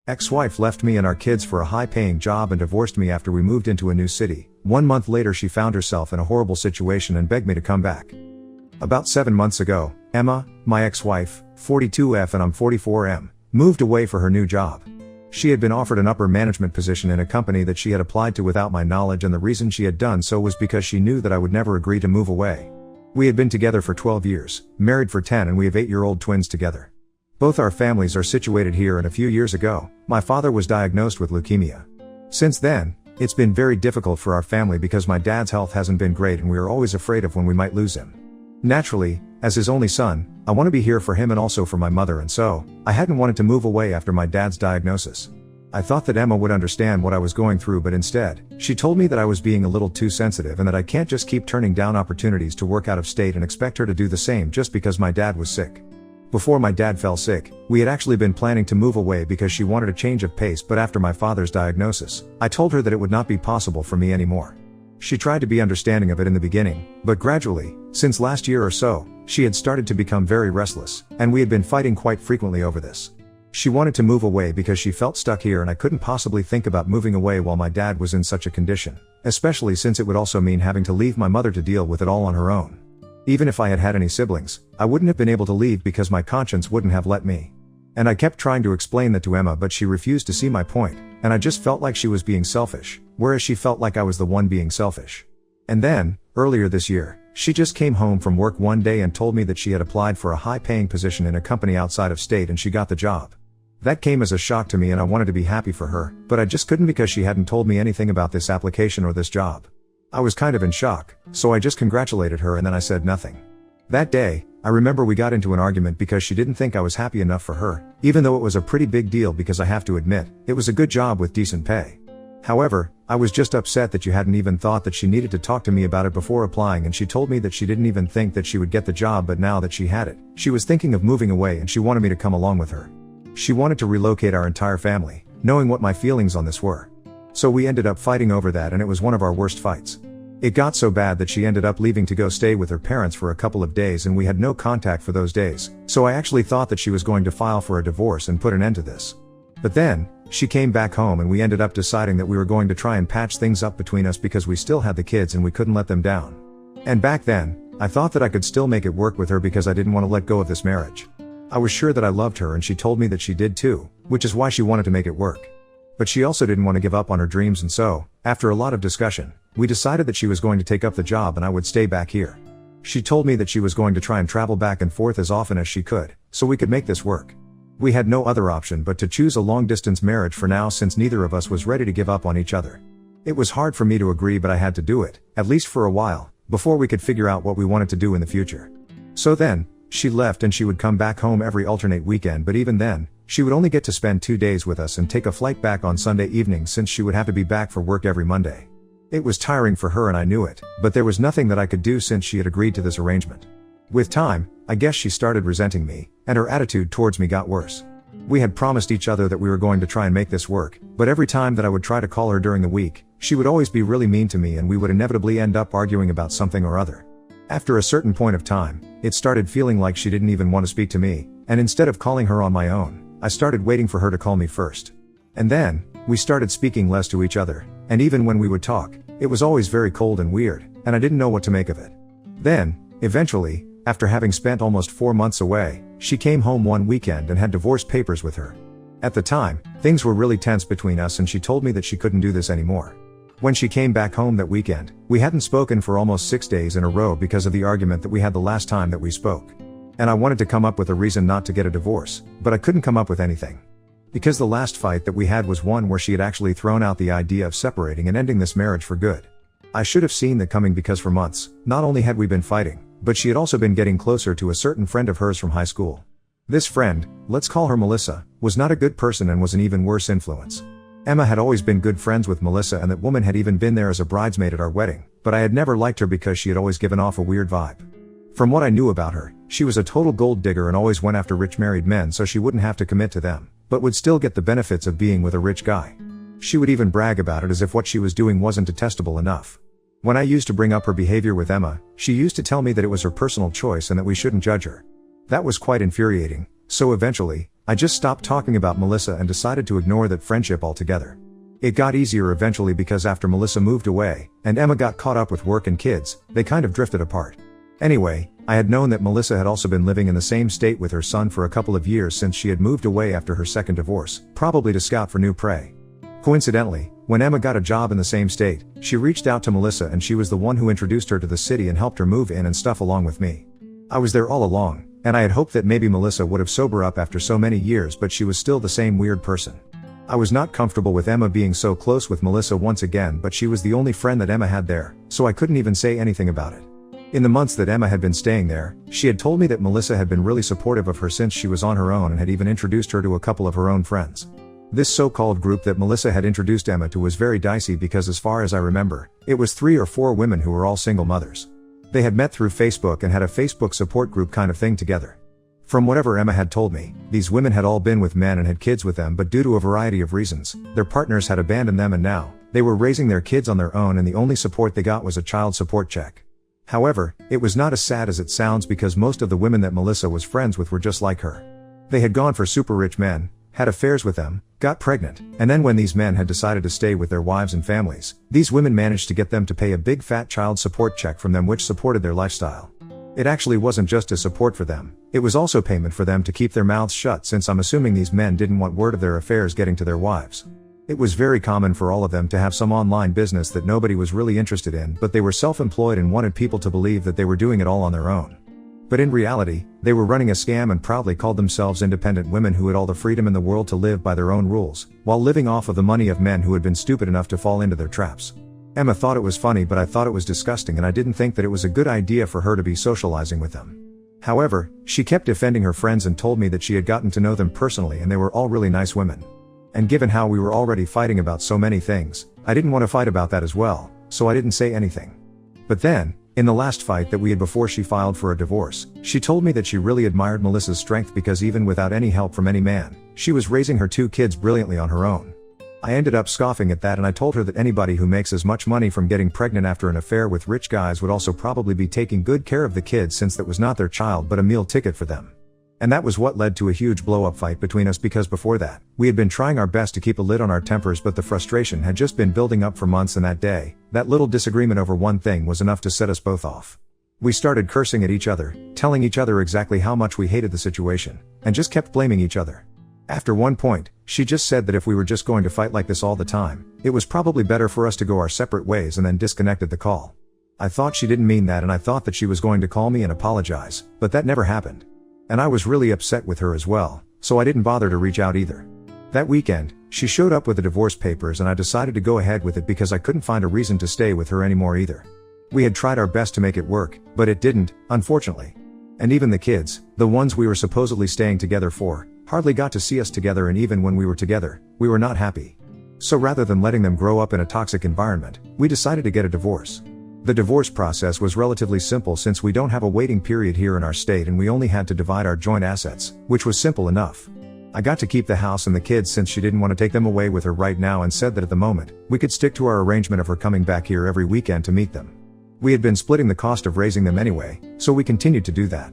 Ex-wife left me and our kids for a high-paying job and divorced me after we moved into a new city. 1 month later she found herself in a horrible situation and begged me to come back. About 7 months ago, Emma, my ex-wife, 42F and I'm 44M, moved away for her new job. She had been offered an upper management position in a company that she had applied to without my knowledge, and the reason she had done so was because she knew that I would never agree to move away. We had been together for 12 years, married for 10, and we have 8-year-old twins together. Both our families are situated here, and a few years ago, my father was diagnosed with leukemia. Since then, it's been very difficult for our family because my dad's health hasn't been great and we are always afraid of when we might lose him. Naturally, as his only son, I want to be here for him and also for my mother, and so, I hadn't wanted to move away after my dad's diagnosis. I thought that Emma would understand what I was going through, but instead, she told me that I was being a little too sensitive and that I can't just keep turning down opportunities to work out of state and expect her to do the same just because my dad was sick. Before my dad fell sick, we had actually been planning to move away because she wanted a change of pace, but after my father's diagnosis, I told her that it would not be possible for me anymore. She tried to be understanding of it in the beginning, but gradually, since last year or so, she had started to become very restless, and we had been fighting quite frequently over this. She wanted to move away because she felt stuck here, and I couldn't possibly think about moving away while my dad was in such a condition, especially since it would also mean having to leave my mother to deal with it all on her own. Even if I had had any siblings, I wouldn't have been able to leave because my conscience wouldn't have let me. And I kept trying to explain that to Emma, but she refused to see my point, and I just felt like she was being selfish, whereas she felt like I was the one being selfish. And then, earlier this year, she just came home from work one day and told me that she had applied for a high-paying position in a company outside of state and she got the job. That came as a shock to me, and I wanted to be happy for her, but I just couldn't because she hadn't told me anything about this application or this job. I was kind of in shock, so I just congratulated her and then I said nothing. That day, I remember we got into an argument because she didn't think I was happy enough for her, even though it was a pretty big deal because I have to admit, it was a good job with decent pay. However, I was just upset that you hadn't even thought that she needed to talk to me about it before applying, and she told me that she didn't even think that she would get the job, but now that she had it, she was thinking of moving away and she wanted me to come along with her. She wanted to relocate our entire family, knowing what my feelings on this were. So we ended up fighting over that, and it was one of our worst fights. It got so bad that she ended up leaving to go stay with her parents for a couple of days, and we had no contact for those days, so I actually thought that she was going to file for a divorce and put an end to this. But then, she came back home and we ended up deciding that we were going to try and patch things up between us because we still had the kids and we couldn't let them down. And back then, I thought that I could still make it work with her because I didn't want to let go of this marriage. I was sure that I loved her, and she told me that she did too, which is why she wanted to make it work. But she also didn't want to give up on her dreams, and so, after a lot of discussion, we decided that she was going to take up the job and I would stay back here. She told me that she was going to try and travel back and forth as often as she could, so we could make this work. We had no other option but to choose a long-distance marriage for now, since neither of us was ready to give up on each other. It was hard for me to agree, but I had to do it, at least for a while, before we could figure out what we wanted to do in the future. So then, she left and she would come back home every alternate weekend, but even then, she would only get to spend 2 days with us and take a flight back on Sunday evening since she would have to be back for work every Monday. It was tiring for her and I knew it, but there was nothing that I could do since she had agreed to this arrangement. With time, I guess she started resenting me, and her attitude towards me got worse. We had promised each other that we were going to try and make this work, but every time that I would try to call her during the week, she would always be really mean to me and we would inevitably end up arguing about something or other. After a certain point of time, it started feeling like she didn't even want to speak to me, and instead of calling her on my own, I started waiting for her to call me first. And then, we started speaking less to each other, and even when we would talk, it was always very cold and weird, and I didn't know what to make of it. Then, eventually, after having spent almost 4 months away, she came home one weekend and had divorce papers with her. At the time, things were really tense between us and she told me that she couldn't do this anymore. When she came back home that weekend, we hadn't spoken for almost 6 days in a row because of the argument that we had the last time that we spoke. And I wanted to come up with a reason not to get a divorce, but I couldn't come up with anything. Because the last fight that we had was one where she had actually thrown out the idea of separating and ending this marriage for good. I should have seen that coming because for months, not only had we been fighting, but she had also been getting closer to a certain friend of hers from high school. This friend, let's call her Melissa, was not a good person and was an even worse influence. Emma had always been good friends with Melissa, and that woman had even been there as a bridesmaid at our wedding, but I had never liked her because she had always given off a weird vibe. From what I knew about her, she was a total gold digger and always went after rich married men so she wouldn't have to commit to them, but would still get the benefits of being with a rich guy. She would even brag about it as if what she was doing wasn't detestable enough. When I used to bring up her behavior with Emma, she used to tell me that it was her personal choice and that we shouldn't judge her. That was quite infuriating, so eventually, I just stopped talking about Melissa and decided to ignore that friendship altogether. It got easier eventually because after Melissa moved away, and Emma got caught up with work and kids, they kind of drifted apart. Anyway, I had known that Melissa had also been living in the same state with her son for a couple of years since she had moved away after her second divorce, probably to scout for new prey. Coincidentally, when Emma got a job in the same state, she reached out to Melissa and she was the one who introduced her to the city and helped her move in and stuff along with me. I was there all along, and I had hoped that maybe Melissa would have sobered up after so many years, but she was still the same weird person. I was not comfortable with Emma being so close with Melissa once again, but she was the only friend that Emma had there, so I couldn't even say anything about it. In the months that Emma had been staying there, she had told me that Melissa had been really supportive of her since she was on her own and had even introduced her to a couple of her own friends. This so-called group that Melissa had introduced Emma to was very dicey because as far as I remember, it was 3 or 4 women who were all single mothers. They had met through Facebook and had a Facebook support group kind of thing together. From whatever Emma had told me, these women had all been with men and had kids with them, but due to a variety of reasons, their partners had abandoned them and now, they were raising their kids on their own and the only support they got was a child support check. However, it was not as sad as it sounds because most of the women that Melissa was friends with were just like her. They had gone for super rich men, had affairs with them, got pregnant, and then when these men had decided to stay with their wives and families, these women managed to get them to pay a big fat child support check from them which supported their lifestyle. It actually wasn't just a support for them, it was also payment for them to keep their mouths shut since I'm assuming these men didn't want word of their affairs getting to their wives. It was very common for all of them to have some online business that nobody was really interested in, but they were self-employed and wanted people to believe that they were doing it all on their own. But in reality, they were running a scam and proudly called themselves independent women who had all the freedom in the world to live by their own rules, while living off of the money of men who had been stupid enough to fall into their traps. Emma thought it was funny, but I thought it was disgusting and I didn't think that it was a good idea for her to be socializing with them. However, she kept defending her friends and told me that she had gotten to know them personally and they were all really nice women. And given how we were already fighting about so many things, I didn't want to fight about that as well, so I didn't say anything. But then, in the last fight that we had before she filed for a divorce, she told me that she really admired Melissa's strength because even without any help from any man, she was raising her 2 kids brilliantly on her own. I ended up scoffing at that and I told her that anybody who makes as much money from getting pregnant after an affair with rich guys would also probably be taking good care of the kids since that was not their child but a meal ticket for them. And that was what led to a huge blow-up fight between us because before that, we had been trying our best to keep a lid on our tempers but the frustration had just been building up for months and that day, that little disagreement over one thing was enough to set us both off. We started cursing at each other, telling each other exactly how much we hated the situation, and just kept blaming each other. After one point, she just said that if we were just going to fight like this all the time, it was probably better for us to go our separate ways and then disconnected the call. I thought she didn't mean that and I thought that she was going to call me and apologize, but that never happened. And I was really upset with her as well, so I didn't bother to reach out either. That weekend, she showed up with the divorce papers and I decided to go ahead with it because I couldn't find a reason to stay with her anymore either. We had tried our best to make it work, but it didn't, unfortunately. And even the kids, the ones we were supposedly staying together for, hardly got to see us together and even when we were together, we were not happy. So rather than letting them grow up in a toxic environment, we decided to get a divorce. The divorce process was relatively simple since we don't have a waiting period here in our state and we only had to divide our joint assets, which was simple enough. I got to keep the house and the kids since she didn't want to take them away with her right now and said that at the moment, we could stick to our arrangement of her coming back here every weekend to meet them. We had been splitting the cost of raising them anyway, so we continued to do that.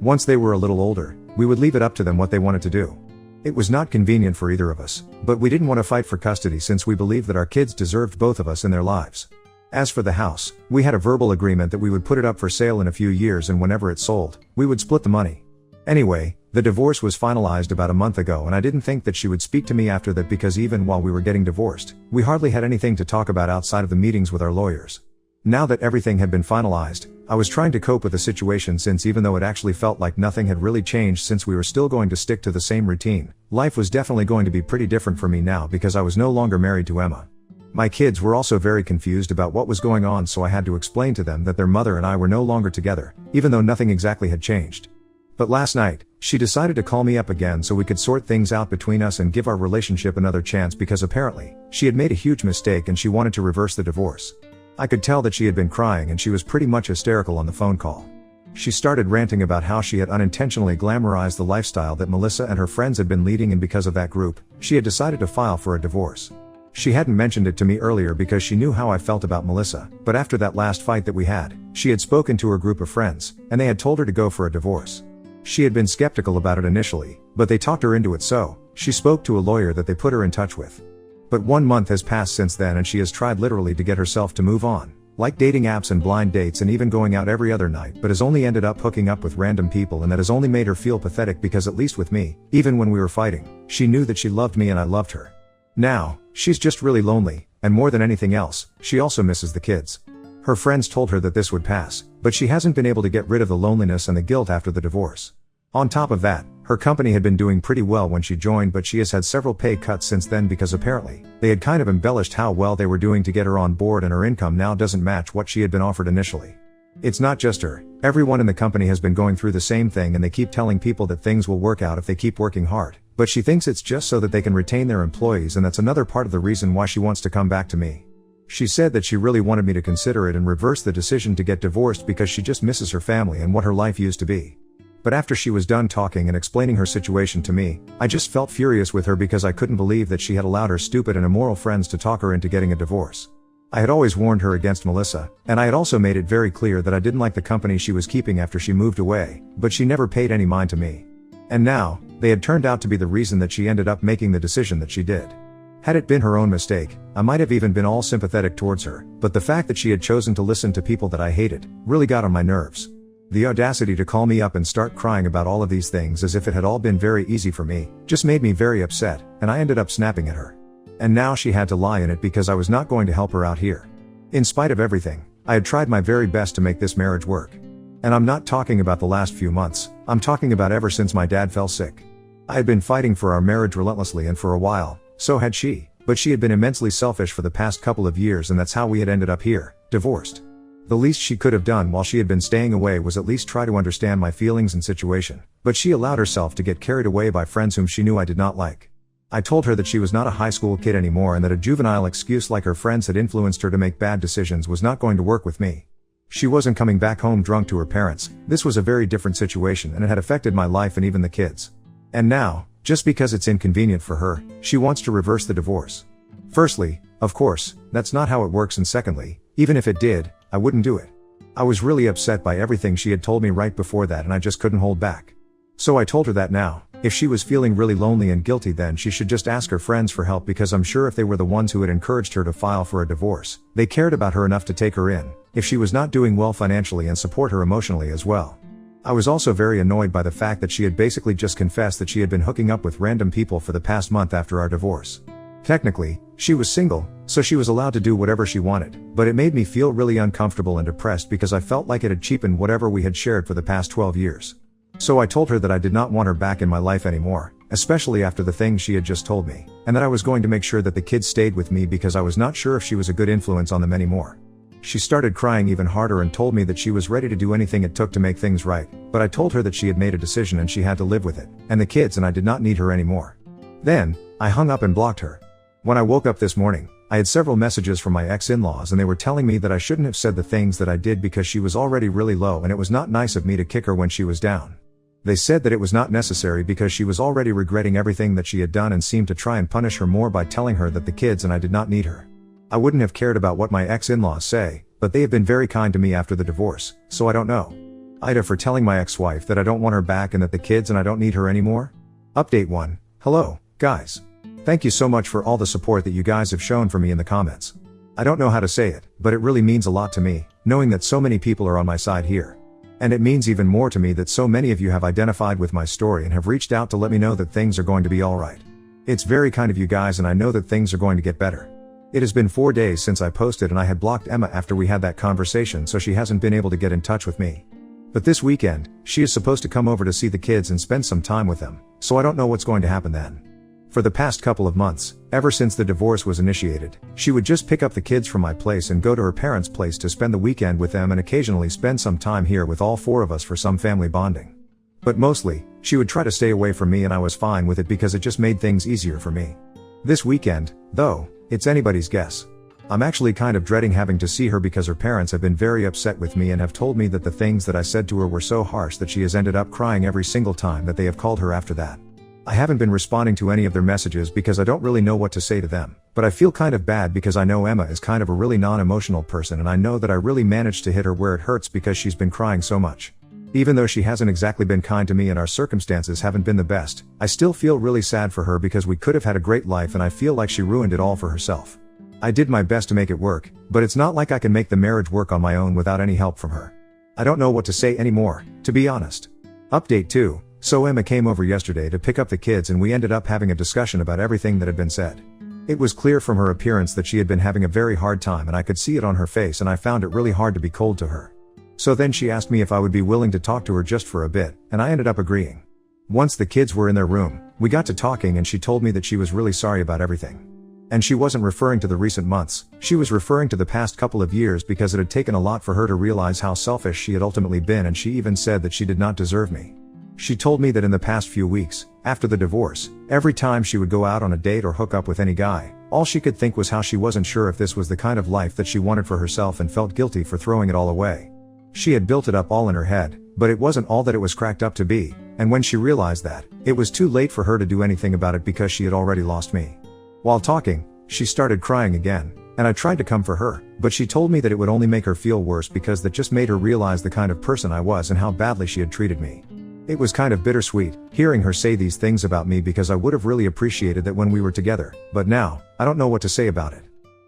Once they were a little older, we would leave it up to them what they wanted to do. It was not convenient for either of us, but we didn't want to fight for custody since we believed that our kids deserved both of us in their lives. As for the house, we had a verbal agreement that we would put it up for sale in a few years and whenever it sold, we would split the money. Anyway, the divorce was finalized about a month ago and I didn't think that she would speak to me after that because even while we were getting divorced, we hardly had anything to talk about outside of the meetings with our lawyers. Now that everything had been finalized, I was trying to cope with the situation since even though it actually felt like nothing had really changed since we were still going to stick to the same routine, life was definitely going to be pretty different for me now because I was no longer married to Emma. My kids were also very confused about what was going on, so I had to explain to them that their mother and I were no longer together, even though nothing exactly had changed. But last night, she decided to call me up again so we could sort things out between us and give our relationship another chance because apparently, she had made a huge mistake and she wanted to reverse the divorce. I could tell that she had been crying and she was pretty much hysterical on the phone call. She started ranting about how she had unintentionally glamorized the lifestyle that Melissa and her friends had been leading and because of that group, she had decided to file for a divorce. She hadn't mentioned it to me earlier because she knew how I felt about Melissa, but after that last fight that we had, she had spoken to her group of friends, and they had told her to go for a divorce. She had been skeptical about it initially, but they talked her into it, so she spoke to a lawyer that they put her in touch with. But 1 month has passed since then and she has tried literally to get herself to move on, like dating apps and blind dates and even going out every other night, but has only ended up hooking up with random people, and that has only made her feel pathetic because, at least with me, even when we were fighting, she knew that she loved me and I loved her. Now, she's just really lonely, and more than anything else, she also misses the kids. Her friends told her that this would pass, but she hasn't been able to get rid of the loneliness and the guilt after the divorce. On top of that, her company had been doing pretty well when she joined, but she has had several pay cuts since then because apparently, they had kind of embellished how well they were doing to get her on board, and her income now doesn't match what she had been offered initially. It's not just her, everyone in the company has been going through the same thing, and they keep telling people that things will work out if they keep working hard, but she thinks it's just so that they can retain their employees, and that's another part of the reason why she wants to come back to me. She said that she really wanted me to consider it and reverse the decision to get divorced because she just misses her family and what her life used to be. But after she was done talking and explaining her situation to me, I just felt furious with her because I couldn't believe that she had allowed her stupid and immoral friends to talk her into getting a divorce. I had always warned her against Melissa, and I had also made it very clear that I didn't like the company she was keeping after she moved away, but she never paid any mind to me. And now, they had turned out to be the reason that she ended up making the decision that she did. Had it been her own mistake, I might have even been all sympathetic towards her, but the fact that she had chosen to listen to people that I hated really got on my nerves. The audacity to call me up and start crying about all of these things as if it had all been very easy for me just made me very upset, and I ended up snapping at her. And now she had to lie in it because I was not going to help her out here. In spite of everything, I had tried my very best to make this marriage work. And I'm not talking about the last few months, I'm talking about ever since my dad fell sick. I had been fighting for our marriage relentlessly, and for a while, so had she, but she had been immensely selfish for the past couple of years, and that's how we had ended up here, divorced. The least she could have done while she had been staying away was at least try to understand my feelings and situation, but she allowed herself to get carried away by friends whom she knew I did not like. I told her that she was not a high school kid anymore, and that a juvenile excuse like her friends had influenced her to make bad decisions was not going to work with me. She wasn't coming back home drunk to her parents. This was a very different situation, and it had affected my life and even the kids. And now, just because it's inconvenient for her, she wants to reverse the divorce. Firstly, of course, that's not how it works, and secondly, even if it did, I wouldn't do it. I was really upset by everything she had told me right before that, and I just couldn't hold back. So I told her that now, if she was feeling really lonely and guilty, then she should just ask her friends for help, because I'm sure if they were the ones who had encouraged her to file for a divorce, they cared about her enough to take her in, if she was not doing well financially, and support her emotionally as well. I was also very annoyed by the fact that she had basically just confessed that she had been hooking up with random people for the past month after our divorce. Technically, she was single, so she was allowed to do whatever she wanted, but it made me feel really uncomfortable and depressed because I felt like it had cheapened whatever we had shared for the past 12 years. So I told her that I did not want her back in my life anymore, especially after the things she had just told me, and that I was going to make sure that the kids stayed with me because I was not sure if she was a good influence on them anymore. She started crying even harder and told me that she was ready to do anything it took to make things right, but I told her that she had made a decision and she had to live with it, and the kids, and I did not need her anymore. Then, I hung up and blocked her. When I woke up this morning, I had several messages from my ex-in-laws, and they were telling me that I shouldn't have said the things that I did because she was already really low, and it was not nice of me to kick her when she was down. They said that it was not necessary because she was already regretting everything that she had done, and seemed to try and punish her more by telling her that the kids and I did not need her. I wouldn't have cared about what my ex-in-laws say, but they have been very kind to me after the divorce, so I don't know. Ida for telling my ex-wife that I don't want her back and that the kids and I don't need her anymore. Update 1. Hello, guys. Thank you so much for all the support that you guys have shown for me in the comments. I don't know how to say it, but it really means a lot to me, knowing that so many people are on my side here. And it means even more to me that so many of you have identified with my story and have reached out to let me know that things are going to be alright. It's very kind of you guys, and I know that things are going to get better. It has been 4 days since I posted, and I had blocked Emma after we had that conversation, so she hasn't been able to get in touch with me. But this weekend, she is supposed to come over to see the kids and spend some time with them, so I don't know what's going to happen then. For the past couple of months, ever since the divorce was initiated, she would just pick up the kids from my place and go to her parents' place to spend the weekend with them, and occasionally spend some time here with all 4 of us for some family bonding. But mostly, she would try to stay away from me, and I was fine with it because it just made things easier for me. This weekend, though, it's anybody's guess. I'm actually kind of dreading having to see her because her parents have been very upset with me and have told me that the things that I said to her were so harsh that she has ended up crying every single time that they have called her after that. I haven't been responding to any of their messages because I don't really know what to say to them, but I feel kind of bad because I know Emma is kind of a really non-emotional person, and I know that I really managed to hit her where it hurts because she's been crying so much. Even though she hasn't exactly been kind to me and our circumstances haven't been the best, I still feel really sad for her because we could have had a great life and I feel like she ruined it all for herself. I did my best to make it work, but it's not like I can make the marriage work on my own without any help from her. I don't know what to say anymore, to be honest. Update 2. So Emma came over yesterday to pick up the kids and we ended up having a discussion about everything that had been said. It was clear from her appearance that she had been having a very hard time and I could see it on her face and I found it really hard to be cold to her. So then she asked me if I would be willing to talk to her just for a bit, and I ended up agreeing. Once the kids were in their room, we got to talking and she told me that she was really sorry about everything. And she wasn't referring to the recent months, she was referring to the past couple of years because it had taken a lot for her to realize how selfish she had ultimately been, and she even said that she did not deserve me. She told me that in the past few weeks, after the divorce, every time she would go out on a date or hook up with any guy, all she could think was how she wasn't sure if this was the kind of life that she wanted for herself and felt guilty for throwing it all away. She had built it up all in her head, but it wasn't all that it was cracked up to be, and when she realized that, it was too late for her to do anything about it because she had already lost me. While talking, she started crying again, and I tried to comfort her, but she told me that it would only make her feel worse because that just made her realize the kind of person I was and how badly she had treated me. It was kind of bittersweet, hearing her say these things about me because I would have really appreciated that when we were together, but now, I don't know what to say about it.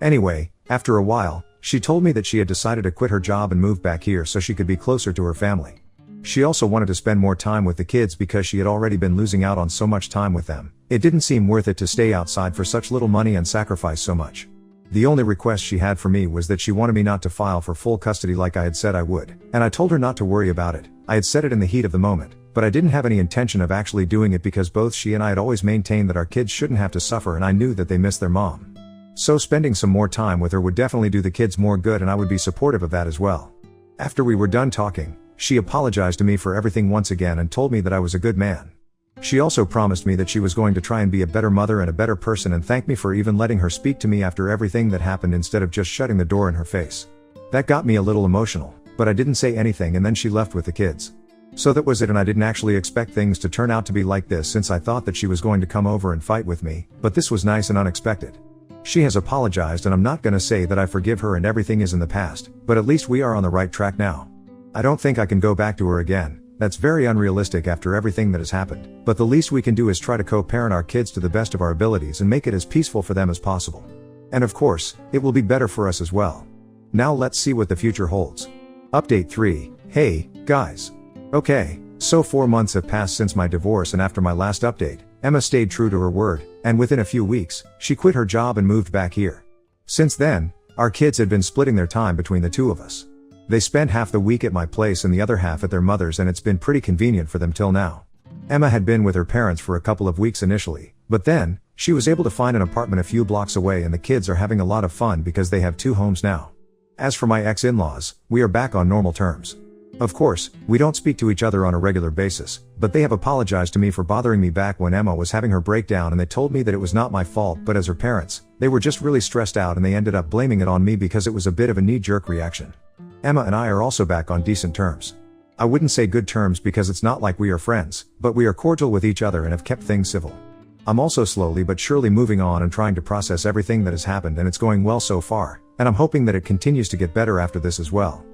Anyway, after a while, she told me that she had decided to quit her job and move back here so she could be closer to her family. She also wanted to spend more time with the kids because she had already been losing out on so much time with them. It didn't seem worth it to stay outside for such little money and sacrifice so much. The only request she had for me was that she wanted me not to file for full custody like I had said I would, and I told her not to worry about it. I had said it in the heat of the moment, but I didn't have any intention of actually doing it because both she and I had always maintained that our kids shouldn't have to suffer, and I knew that they missed their mom. So spending some more time with her would definitely do the kids more good, and I would be supportive of that as well. After we were done talking, she apologized to me for everything once again and told me that I was a good man. She also promised me that she was going to try and be a better mother and a better person, and thanked me for even letting her speak to me after everything that happened instead of just shutting the door in her face. That got me a little emotional, but I didn't say anything, and then she left with the kids. So that was it, and I didn't actually expect things to turn out to be like this since I thought that she was going to come over and fight with me, but this was nice and unexpected. She has apologized and I'm not gonna say that I forgive her and everything is in the past, but at least we are on the right track now. I don't think I can go back to her again. That's very unrealistic after everything that has happened, but the least we can do is try to co-parent our kids to the best of our abilities and make it as peaceful for them as possible. And of course, it will be better for us as well. Now let's see what the future holds. Update 3. Hey, guys. Okay, so 4 months have passed since my divorce, and after my last update, Emma stayed true to her word, and within a few weeks, she quit her job and moved back here. Since then, our kids had been splitting their time between the two of us. They spend half the week at my place and the other half at their mother's, and it's been pretty convenient for them till now. Emma had been with her parents for a couple of weeks initially, but then, she was able to find an apartment a few blocks away, and the kids are having a lot of fun because they have 2 homes now. As for my ex-in-laws, we are back on normal terms. Of course, we don't speak to each other on a regular basis, but they have apologized to me for bothering me back when Emma was having her breakdown, and they told me that it was not my fault, but as her parents, they were just really stressed out and they ended up blaming it on me because it was a bit of a knee-jerk reaction. Emma and I are also back on decent terms. I wouldn't say good terms because it's not like we are friends, but we are cordial with each other and have kept things civil. I'm also slowly but surely moving on and trying to process everything that has happened, and it's going well so far, and I'm hoping that it continues to get better after this as well.